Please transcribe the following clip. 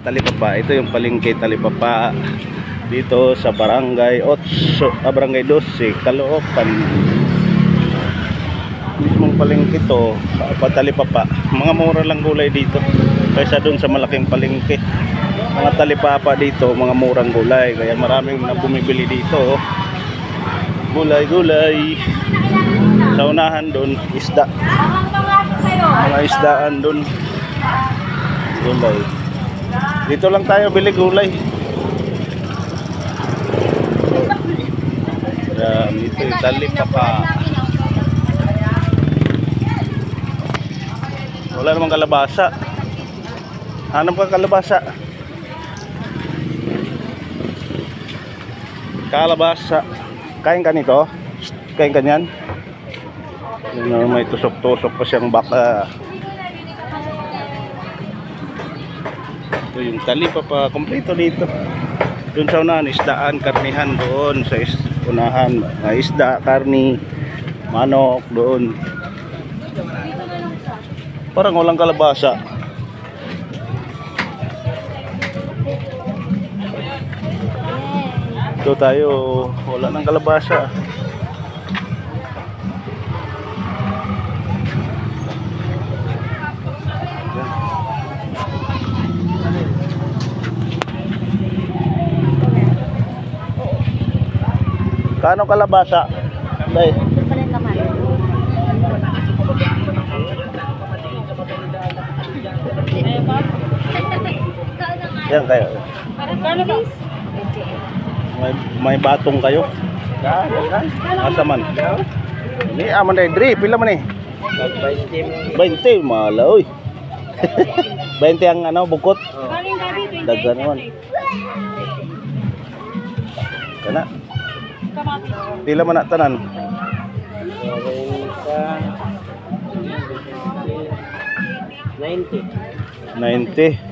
Talipapa, ito yung palengke Talipapa dito sa Barangay 8, Barangay 12, Caloocan. Mismong palengke to, Talipapa. Mga mura lang gulay dito kaysa dun sa malaking palengke. Mga talipapa dito, mga murang gulay, kaya maraming na bumibili dito. Gulay-gulay. Sa unahan dun, isda. Mga isdaan dun. Gulay. Dito lang tayo bili gulay. Ito yung Talipapa. Wala namang kalabasa. Hanap ka kalabasa. Kalabasa. Kain ka nito? Kain ka niyan? May tusok-tusok pa siyang baka. Ito yung Talipapa, kompleto dito. Doon sa unahan, isdaan, karnihan doon sa unahan. Isda, karni, manok doon. Parang walang kalabasa. Ito tayo, wala nang kalabasa. Kano kalabasa? Day. Yan kayo. May batong kayo. Asa man? Ni aman day dri, pila man eh? 20, mala oy. 20 ang ano bukot. Daghan naman. Kana. Pila man na tanan? 90.